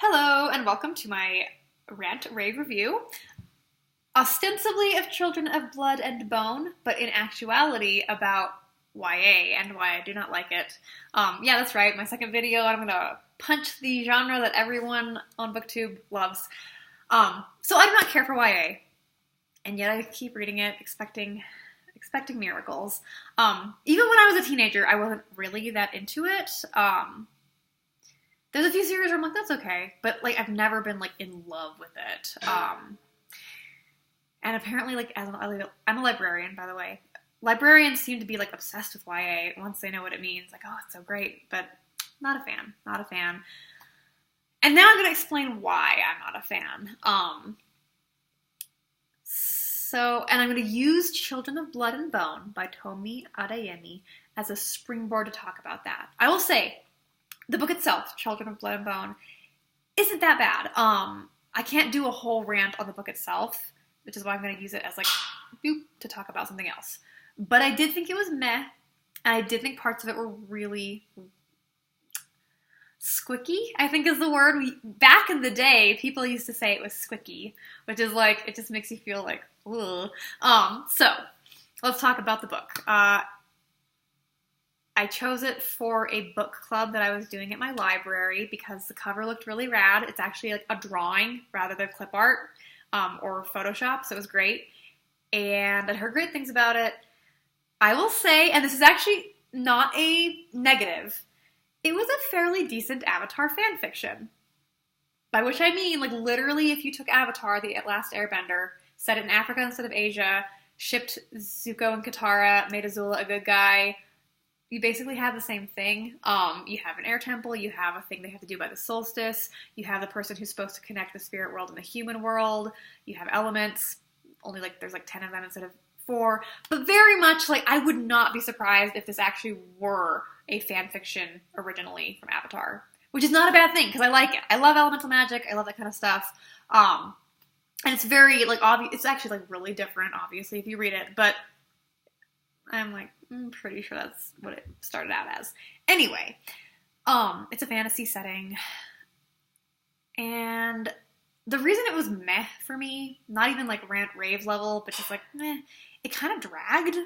Hello, and welcome to my Rant Rave review, ostensibly of Children of Blood and Bone, but in actuality about YA and why I do not like it. Yeah, that's right, my second video, I'm gonna punch the genre that everyone on BookTube loves. So I do not care for YA, and yet I keep reading it, expecting miracles. Even when I was a teenager, I wasn't really that into it. There's a few series where I'm like, that's okay. But, like, I've never been, like, in love with it. And apparently, like, I'm a librarian, by the way. Librarians seem to be, like, obsessed with YA once they know what it means. Like, oh, it's so great. But not a fan. Not a fan. And now I'm going to explain why I'm not a fan. And I'm going to use Children of Blood and Bone by Tomi Adeyemi as a springboard to talk about that. I will say, the book itself, Children of Blood and Bone, isn't that bad. I can't do a whole rant on the book itself, which is why I'm going to use it as, like, boop, to talk about something else. But I did think it was meh, and I did think parts of it were really squicky, I think is the word. Back in the day, people used to say it was squicky, which is, like, it just makes you feel like, ugh. So, let's talk about the book. I chose it for a book club that I was doing at my library because the cover looked really rad. It's actually like a drawing rather than clip art or Photoshop, so it was great. And I'd heard great things about it. I will say, and this is actually not a negative, it was a fairly decent Avatar fan fiction. By which I mean, like, literally, if you took Avatar, the Last Airbender, set it in Africa instead of Asia, shipped Zuko and Katara, made Azula a good guy, you basically have the same thing. You have an air temple, you have a thing they have to do by the solstice, you have the person who's supposed to connect the spirit world and the human world, you have elements, only, like, there's, like, 10 of them instead of 4, but very much, like, I would not be surprised if this actually were a fan fiction originally from Avatar, which is not a bad thing, because I like it. I love elemental magic, I love that kind of stuff, and it's very, like, obvious, it's actually, like, really different, obviously, if you read it, but I'm, like, pretty sure that's what it started out as. Anyway, it's a fantasy setting, and the reason it was meh for me, not even, like, Rant Rave level, but just, like, meh, it kind of dragged.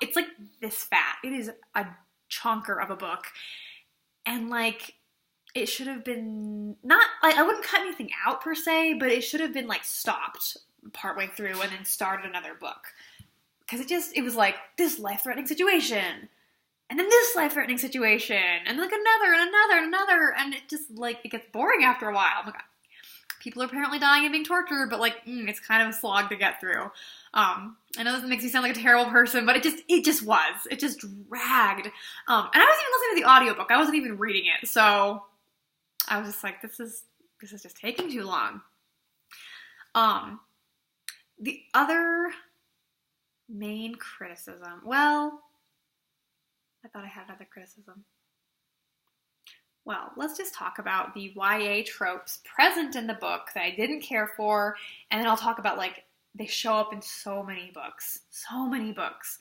It's, like, this fat. It is a chonker of a book, and, like, it should have been, not, like, I wouldn't cut anything out, per se, but it should have bbeen, like, stopped partway through and then started another book. Because it was like, this life-threatening situation, and then this life-threatening situation, and like another, and another, and another, and it just, like, it gets boring after a while. Oh my god. People are apparently dying and being tortured, but, like, it's kind of a slog to get through. I know this makes me sound like a terrible person, but it just was. It just dragged. And I wasn't even listening to the audiobook. I wasn't even reading it, so I was just like, this is just taking too long. The other main criticism. Well, I thought I had another criticism. Well, let's just talk about the YA tropes present in the book that I didn't care for, and then I'll talk about, like, they show up in so many books. So many books.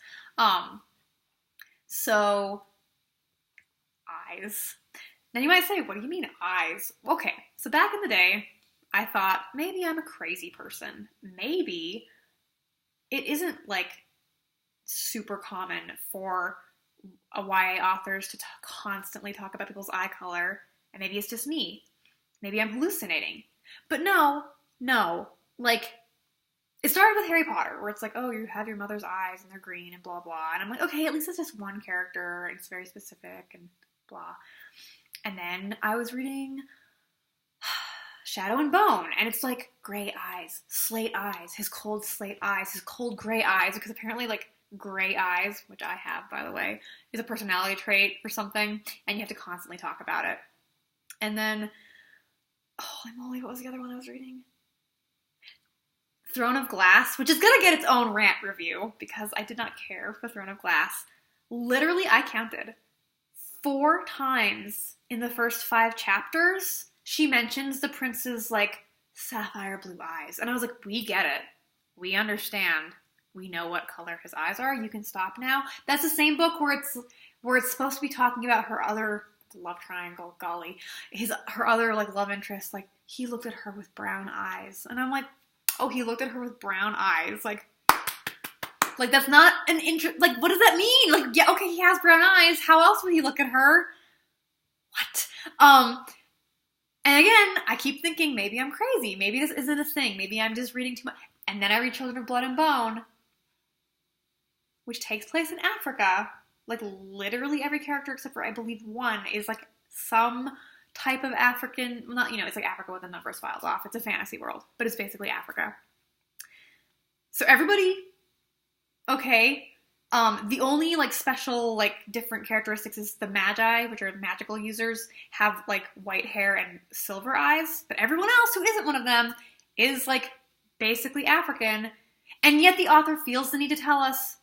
So, eyes. Now you might say, what do you mean eyes? Okay, so back in the day, I thought, maybe I'm a crazy person. Maybe it isn't, like, super common for YA authors to constantly talk about people's eye color, and maybe it's just me. Maybe I'm hallucinating. But no, like, it started with Harry Potter, where it's like, oh, you have your mother's eyes, and they're green, and blah, blah, and I'm like, okay, at least it's just one character, and it's very specific, and blah. And then I was reading Shadow and Bone, and it's like gray eyes, slate eyes, his cold slate eyes, his cold gray eyes, because apparently, like, gray eyes, which I have, by the way, is a personality trait or something, and you have to constantly talk about it. And then, holy moly, what was the other one I was reading? Throne of Glass, which is gonna get its own rant review, because I did not care for Throne of Glass. Literally, I counted 4 times in the first 5 chapters, she mentions the prince's, like, sapphire blue eyes. And I was like, we get it. We understand. We know what color his eyes are. You can stop now. That's the same book where it's supposed to be talking about her other love triangle, golly. Her other, like, love interest, like, he looked at her with brown eyes. And I'm like, oh, he looked at her with brown eyes. Like that's not an interest. Like, what does that mean? Like, yeah, okay, he has brown eyes. How else would he look at her? What? And again, I keep thinking, maybe I'm crazy. Maybe this isn't a thing. Maybe I'm just reading too much. And then I read Children of Blood and Bone, which takes place in Africa. Like, literally every character except for, I believe, one is, like, some type of African, well, not, it's like Africa with the numbers filed off. It's a fantasy world, but it's basically Africa. So everybody, okay. The only, like, special, like, different characteristics is the Magi, which are magical users, have, like, white hair and silver eyes. But everyone else who isn't one of them is, like, basically African. And yet the author feels the need to tell us,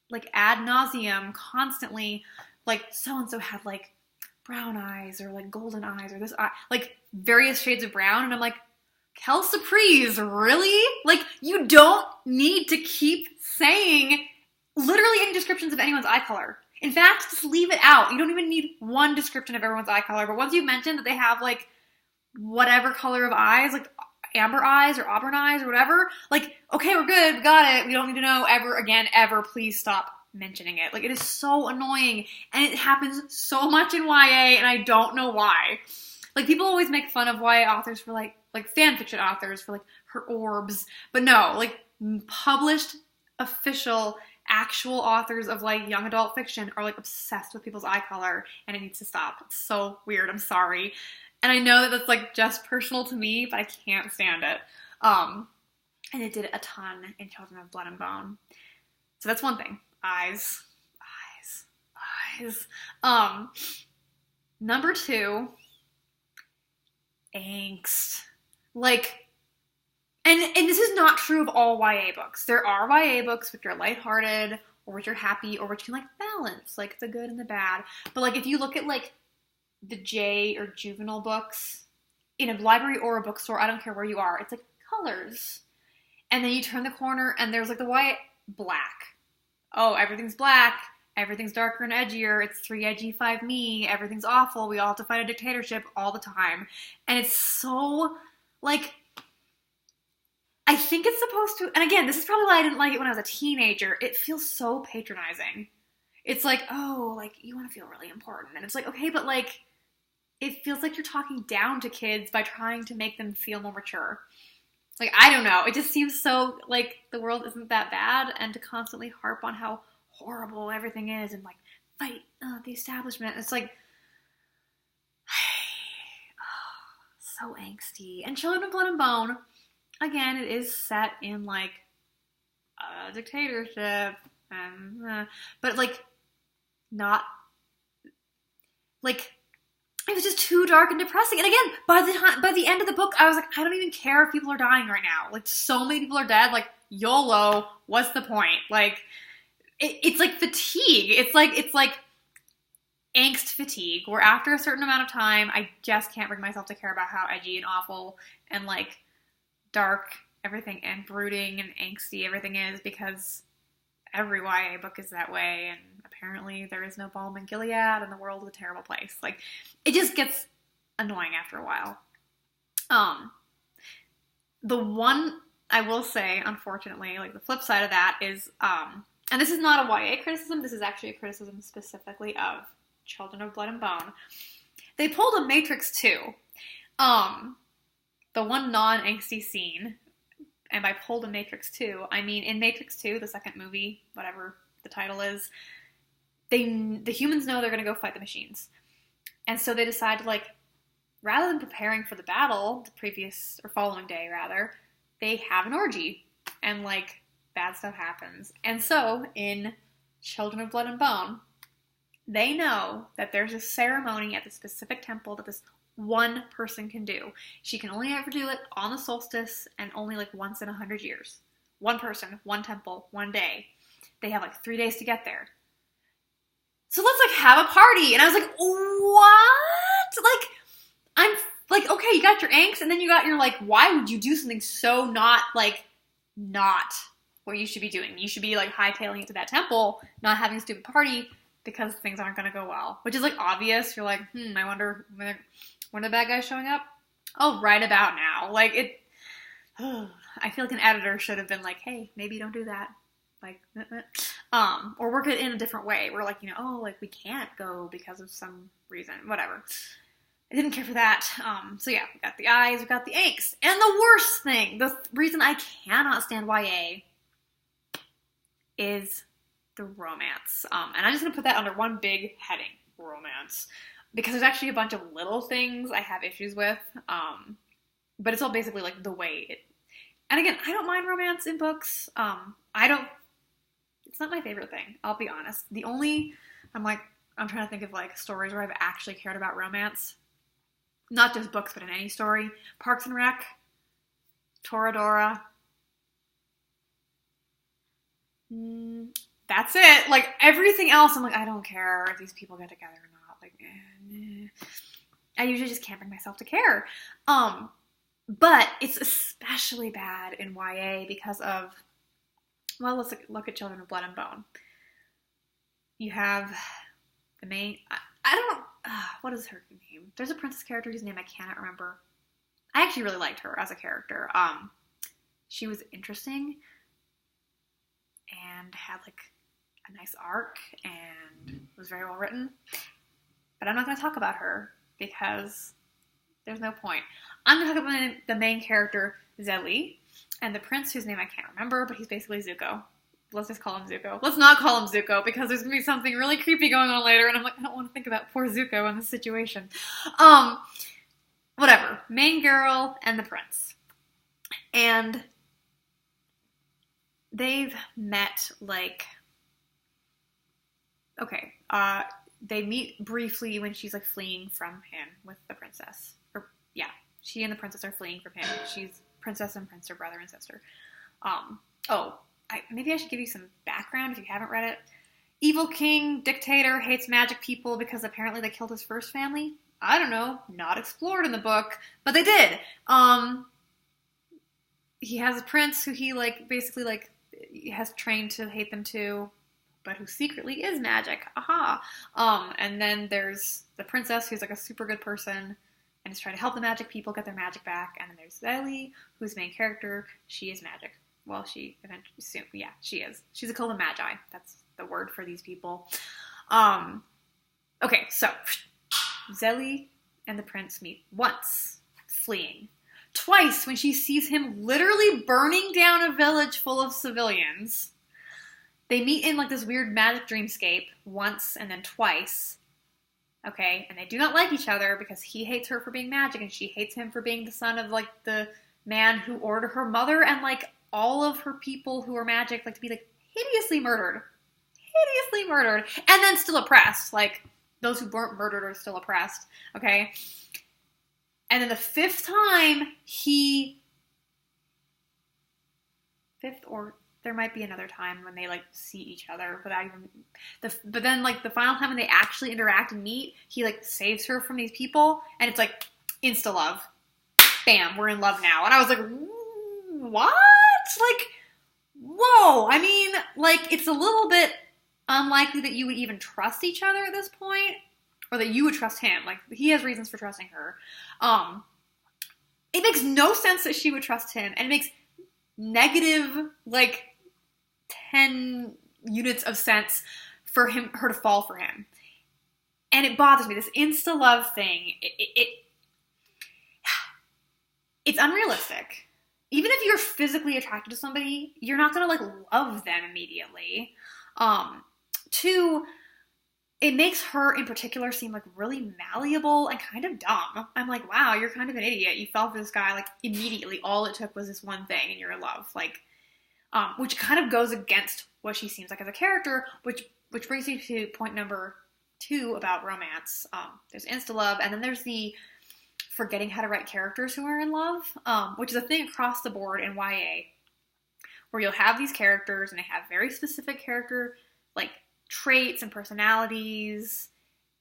like, ad nauseum, constantly, like, so-and-so had, like, brown eyes, or, like, golden eyes, or this eye, like, various shades of brown. And I'm like, Kel Surprise, really? Like, you don't need to keep saying literally any descriptions of anyone's eye color. In fact, just leave it out. You don't even need one description of everyone's eye color. But once you've mentioned that they have, like, whatever color of eyes, like amber eyes or auburn eyes or whatever, like, okay, we're good. We got it. We don't need to know ever again, ever. Please stop mentioning it. Like, it is so annoying. And it happens so much in YA, and I don't know why. Like, people always make fun of YA authors for, like fan fiction authors for, like, her orbs. But no, like, published, official, actual authors of, like, young adult fiction are, like, obsessed with people's eye color, and it needs to stop. It's so weird. I'm sorry. And I know that that's, like, just personal to me, but I can't stand it. And it did a ton in Children of Blood and Bone. So that's one thing. Eyes. Number 2, angst. Like, and this is not true of all YA books. There are YA books which are lighthearted, or which are happy, or which can, like, balance, like, the good and the bad. But, like, if you look at, like, the J or juvenile books in a library or a bookstore, I don't care where you are, it's, like, colors. And then you turn the corner, and there's, like, the YA black. Oh, everything's black. Everything's darker and edgier. It's 3 edgy, 5 me. Everything's awful. We all have to fight a dictatorship all the time. And it's so, like, I think it's supposed to, and again, this is probably why I didn't like it when I was a teenager. It feels so patronizing. It's like, oh, like, you want to feel really important. And it's like, okay, but, like, it feels like you're talking down to kids by trying to make them feel more mature. Like, I don't know. It just seems so, like, the world isn't that bad, and to constantly harp on how horrible everything is and, like, fight the establishment. It's like, so angsty. And Children of Blood and Bone, again, it is set in, like, a dictatorship, and, but, like, not, like, it was just too dark and depressing. And again, by the end of the book, I was like, I don't even care if people are dying right now. Like, so many people are dead. Like, YOLO, what's the point? Like, it's like fatigue. It's like angst fatigue, where after a certain amount of time, I just can't bring myself to care about how edgy and awful and, like, dark everything and brooding and angsty everything is, because every YA book is that way, and apparently there is no balm in Gilead, and the world is a terrible place. Like, it just gets annoying after a while. The one I will say, unfortunately, like, the flip side of that is, and this is not a YA criticism, this is actually a criticism specifically of Children of Blood and Bone. They pulled a Matrix 2. The one non-angsty scene, and by pulled a Matrix 2, I mean in Matrix 2, the second movie, whatever the title is, the humans know they're going to go fight the machines. And so they decide to, like, rather than preparing for the battle, the previous, or following day rather, they have an orgy. And, like, bad stuff happens. And so, in Children of Blood and Bone, they know that there's a ceremony at the specific temple that this one person can do. She can only ever do it on the solstice, and only, like, once in 100 years. One person, one temple, one day. They have, like, 3 days to get there. So let's, like, have a party. And I was like, what? Like, I'm, like, okay, you got your angst, and then you got your, like, why would you do something so not, like, not what you should be doing? You should be, like, hightailing it to that temple, not having a stupid party, because things aren't going to go well, which is like obvious. You're like, I wonder when the bad guy's showing up. Oh, right about now. Like it, I feel like an editor should have been like, hey, maybe don't do that. Like, or work it in a different way. We're like, like we can't go because of some reason, whatever. I didn't care for that. So yeah, we got the eyes, we got the angst. And the worst thing, the reason I cannot stand YA is the romance. And I'm just going to put that under one big heading, romance. Because there's actually a bunch of little things I have issues with. But it's all basically like the way it... And again, I don't mind romance in books. It's not my favorite thing, I'll be honest. I'm trying to think of like stories where I've actually cared about romance. Not just books, but in any story. Parks and Rec, Toradora. That's it. Like, everything else, I'm like, I don't care if these people get together or not. Like, I usually just can't bring myself to care. But it's especially bad in YA because of, well, let's look at Children of Blood and Bone. You have the main, what is her name? There's a princess character whose name I cannot remember. I actually really liked her as a character. She was interesting and had like a nice arc and was very well written. But I'm not going to talk about her because there's no point. I'm going to talk about the main character, Zeli, and the prince whose name I can't remember, but he's basically Zuko. Let's just call him Zuko. Let's not call him Zuko because there's going to be something really creepy going on later, and I'm like, I don't want to think about poor Zuko in this situation. Whatever. Main girl and the prince. And they've met, like... Okay, they meet briefly when she's, like, fleeing from him with the princess. She and the princess are fleeing from him. She's princess and prince are brother and sister. Maybe I should give you some background if you haven't read it. Evil king, dictator, hates magic people because apparently they killed his first family. I don't know. Not explored in the book, but they did. He has a prince who he, like, basically, like, has trained to hate them too, but who secretly is magic. Aha! And then there's the princess who's, like, a super good person and is trying to help the magic people get their magic back. And then there's Zeli, who's the main character. She is magic. Well, she eventually, she is. She's a cult of magi. That's the word for these people. Okay, so Zeli and the prince meet once, fleeing. Twice, when she sees him literally burning down a village full of civilians. They meet in, like, this weird magic dreamscape once and then twice. Okay, and they do not like each other because he hates her for being magic and she hates him for being the son of, like, the man who ordered her mother and, like, all of her people who are magic, like, to be, like, hideously murdered. And then still oppressed. Like, those who weren't murdered are still oppressed. Okay? And then the fifth time, or there might be another time when they, like, see each other, but then, like, the final time when they actually interact and meet, he, like, saves her from these people, and it's, like, insta-love. Bam, we're in love now. And I was like, what? Like, whoa. I mean, like, it's a little bit unlikely that you would even trust each other at this point, or that you would trust him. Like, he has reasons for trusting her. It makes no sense that she would trust him, and it makes negative, like, 10 units of sense for her to fall for him. And it bothers me. This insta-love thing, it's unrealistic. Even if you're physically attracted to somebody, you're not going to, like, love them immediately. Two, it makes her in particular seem, like, really malleable and kind of dumb. I'm like, wow, you're kind of an idiot. You fell for this guy, like, immediately. All it took was this one thing and you're in love. Like, which kind of goes against what she seems like as a character, which brings me to point number 2 about romance. There's insta-love, and then there's the forgetting how to write characters who are in love, which is a thing across the board in YA, where you'll have these characters, and they have very specific character, like, traits and personalities,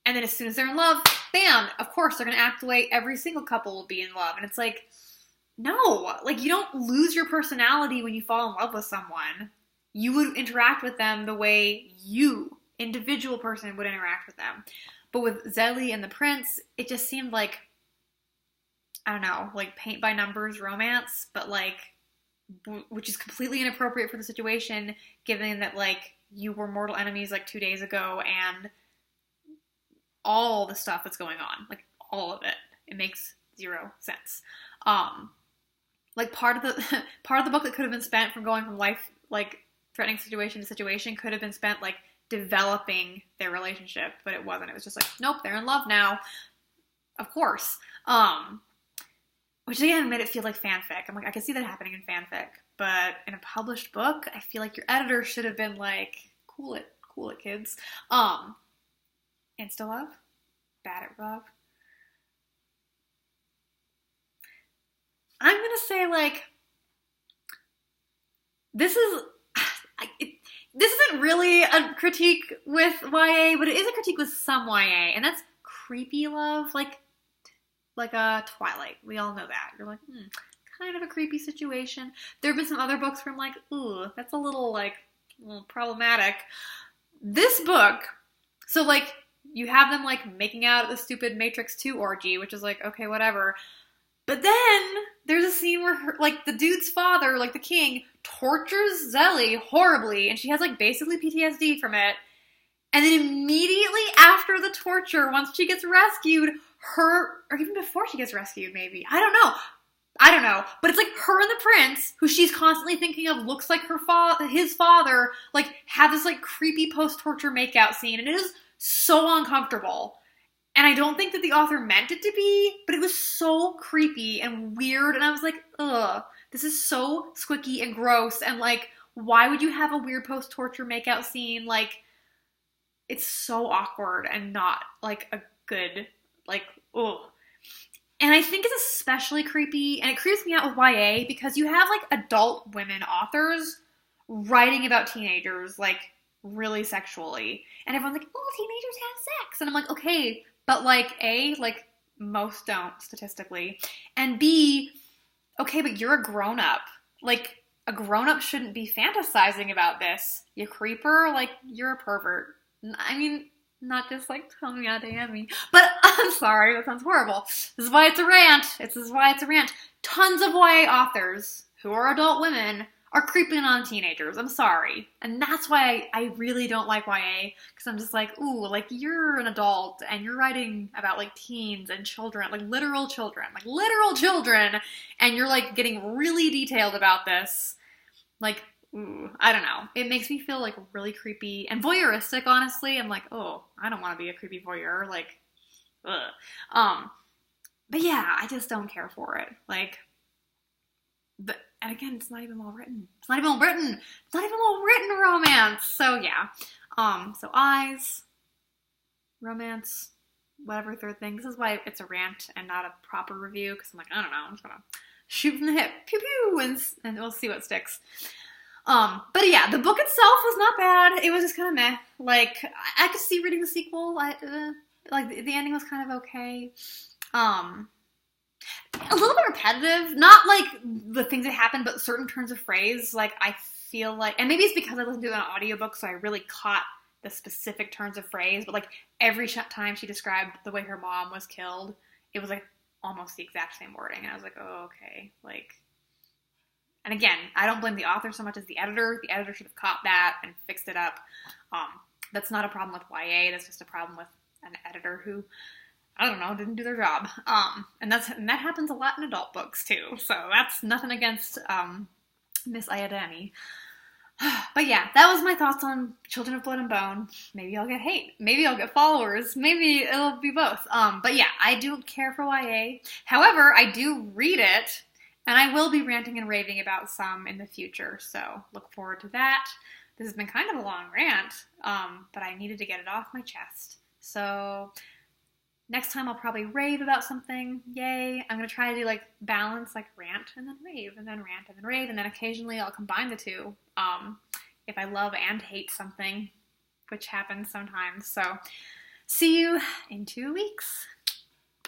and then as soon as they're in love, bam, of course, they're going to act the way every single couple will be in love, and it's like, no, like, you don't lose your personality when you fall in love with someone. You would interact with them the way you individual person would interact with them. But with Zelly and the prince, it just seemed like, I don't know, like paint by numbers romance, but like, which is completely inappropriate for the situation, given that like you were mortal enemies like 2 days ago and all the stuff that's going on, like all of it. It makes zero sense. Like part of the book that could have been spent from going from life, like threatening situation to situation, could have been spent like developing their relationship, but it wasn't. It was just like, nope, they're in love now. Of course. Which again made it feel like fanfic. I'm like, I can see that happening in fanfic, but in a published book, I feel like your editor should have been like, cool it, kids. Insta love, bad at love. I'm gonna say like, this isn't really a critique with YA, but it is a critique with some YA, and that's creepy love, like a Twilight. We all know that. You're like, kind of a creepy situation. There have been some other books where I'm like, ooh, that's a little problematic. This book, so like, you have them like making out at the stupid Matrix 2 orgy, which is like, okay, whatever. But then there's a scene where like the dude's father, like the king, tortures Zelly horribly, and she has like basically PTSD from it. And then immediately after the torture, once she gets rescued, or even before she gets rescued, maybe, I don't know, but it's like her and the prince, who she's constantly thinking of looks like his father, like have this like creepy post-torture makeout scene, and it is so uncomfortable. And I don't think that the author meant it to be, but it was so creepy and weird, and I was like, ugh, this is so squicky and gross, and like, why would you have a weird post-torture makeout scene? Like, it's so awkward and not like a good, like, ugh. And I think it's especially creepy, and it creeps me out with YA, because you have like adult women authors writing about teenagers, like, really sexually. And everyone's like, oh, teenagers have sex. And I'm like, okay, but like, A, like, most don't statistically. And B, okay, but you're a grown-up. Like, a grown-up shouldn't be fantasizing about this. You creeper, like, you're a pervert. I mean, not just like, tell me how to DM me. But I'm sorry, that sounds horrible. This is why it's a rant. This is why it's a rant. Tons of YA authors who are adult women are creeping on teenagers. I'm sorry. And that's why I really don't like YA, because I'm just like, ooh, like, you're an adult and you're writing about like teens and children, like literal children, and you're like getting really detailed about this. Like, ooh, I don't know. It makes me feel like really creepy and voyeuristic, honestly. I'm like, oh, I don't want to be a creepy voyeur. Like, ugh. But yeah, I just don't care for it. Like, and again, it's not even well written. It's not even well written romance. So yeah. So eyes, romance, whatever third thing. This is why it's a rant and not a proper review, because I'm like, I don't know, I'm just gonna shoot from the hip, pew pew, and we'll see what sticks. But yeah, the book itself was not bad. It was just kind of meh. Like, I could see reading the sequel. Like, the ending was kind of okay. A little bit repetitive. Not like the things that happen, but certain turns of phrase. Like, I feel like, and maybe it's because I listened to an audiobook, so I really caught the specific turns of phrase, but like every time she described the way her mom was killed, it was like almost the exact same wording. And I was like, oh, okay. Like, and again, I don't blame the author so much as the editor. The editor should have caught that and fixed it up. That's not a problem with YA. That's just a problem with an editor who, I don't know, didn't do their job. And that happens a lot in adult books too. So that's nothing against Miss Ayadani. But yeah, that was my thoughts on Children of Blood and Bone. Maybe I'll get hate. Maybe I'll get followers. Maybe it'll be both. But yeah, I do care for YA. However, I do read it, and I will be ranting and raving about some in the future. So look forward to that. This has been kind of a long rant, but I needed to get it off my chest. So next time I'll probably rave about something. Yay. I'm going to try to do like balance, like rant and then rave, and then rant and then rave, and then occasionally I'll combine the two. If I love and hate something, which happens sometimes. So see you in 2 weeks.